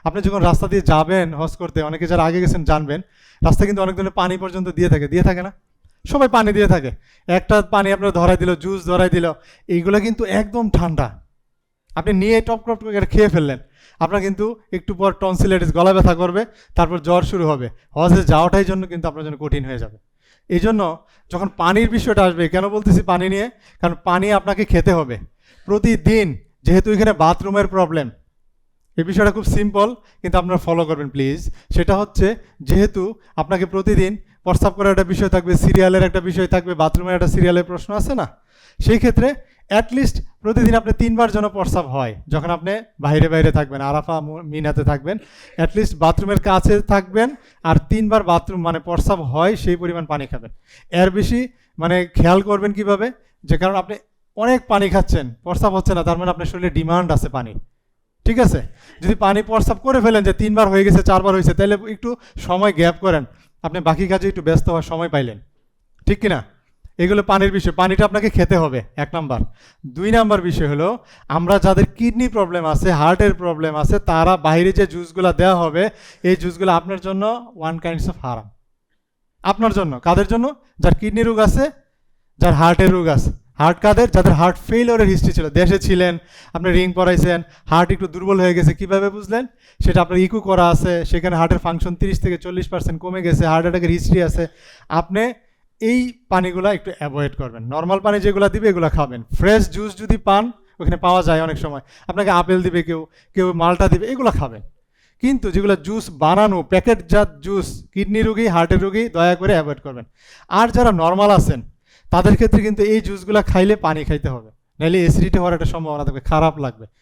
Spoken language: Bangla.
আপনি যখন রাস্তা দিয়ে যাবেন হজ করতে, অনেকে যারা আগে গেছেন জানবেন, রাস্তা কিন্তু অনেক ধরনের পানি পর্যন্ত দিয়ে থাকে না? সবাই পানি দিয়ে থাকে। একটা পানি আপনার ধরাই দিল, জুস ধরাই দিল, এইগুলো কিন্তু একদম ঠান্ডা। আপনি নিয়ে টপ টপ করে খেয়ে ফেললেন, আপনার কিন্তু একটু পর টনসিলাইটিস, গলা ব্যথা করবে, তারপর জ্বর শুরু হবে। হজে যাওয়াটাই জন্য কিন্তু আপনার জন্য কঠিন হয়ে যাবে। এই জন্য যখন পানির বিষয়টা আসবে, কেন বলতেছি পানি নিয়ে, কারণ পানি আপনাকে খেতে হবে প্রতিদিন। যেহেতু এখানে বাথরুমের প্রবলেম, এই বিষয়টা খুব সিম্পল, কিন্তু আপনারা ফলো করবেন প্লিজ। সেটা হচ্ছে, যেহেতু আপনাকে প্রতিদিন প্রস্রাব করার একটা বিষয় থাকবে, সিরিয়ালের একটা বিষয় থাকবে, বাথরুমের একটা সিরিয়ালের প্রশ্ন আছে না, সেই ক্ষেত্রে অ্যাটলিস্ট প্রতিদিন আপনি 3বার যেন প্রস্রাব হয়। যখন আপনি বাইরে থাকবেন, আরাফা মিনাতে থাকবেন, অ্যাটলিস্ট বাথরুমের কাছে থাকবেন, আর 3বার বাথরুম মানে প্রস্রাব হয় সেই পরিমাণ পানি খাবেন। এর বেশি মানে খেয়াল করবেন কিভাবে, যে কারণ আপনি অনেক পানি খাচ্ছেন, প্রস্রাব হচ্ছে না, তার মানে আপনার শরীরে ডিমান্ড আছে পানি। ঠিক আছে? যদি পানি প্রস্রাব করে ফেলেন যে 3বার হয়ে গেছে, 4বার হয়েছে, তাহলে একটু সময় গ্যাপ করেন, আপনি বাকি কাজে একটু ব্যস্ত হওয়ার সময় পাইলেন। ঠিক কিনা? এগুলো পানির বিষয়, পানিটা আপনাকে খেতে হবে 1 নাম্বার। 2 নাম্বার বিষয় হলো, আমরা যাদের কিডনি প্রবলেম আছে, হার্টের প্রবলেম আছে, তারা বাইরে যে জুসগুলো দেওয়া হবে, এই জুসগুলো আপনার জন্য ওয়ান কাইন্ডস অফ হারাম। আপনার জন্য, কাদের জন্য? যার কিডনি রোগ আছে, যার হার্টের রোগ আছে। হার্ট কাদের? যাদের হার্ট ফেইলিওরের হিস্ট্রি ছিল, দেশে ছিলেন, আপনি রিং পরাইছেন, হার্ট একটু দুর্বল হয়ে গেছে, কিভাবে বুঝলেন? সেটা আপনার ইকু করা আছে, সেখানে হার্টের ফাংশন 30 থেকে 40% কমে গেছে, হার্ট অ্যাটাকের হিস্ট্রি আছে। আপনি এই পানিগুলো একটু অ্যাভয়েড করবেন। নর্মাল পানি যেগুলো দিবে এগুলো খাবেন। ফ্রেশ জুস যদি পান, ওখানে পাওয়া যায় অনেক সময়, আপনাকে আপেল দিবে, কেউ মালটা দিবে, এগুলো খাবেন। কিন্তু যেগুলো জুস বানানো প্যাকেটজাত জুস, কিডনি রোগী, হার্টের রোগী, দয়া করে অ্যাভয়েড করবেন। আর যারা নর্মাল আছেন, তাদের ক্ষেত্রে কিন্তু এই জুসগুলো খাইলে পানি খাইতে হবে, নাহলে অ্যাসিডিটি হওয়ার একটা সম্ভাবনা থাকবে, খারাপ লাগবে।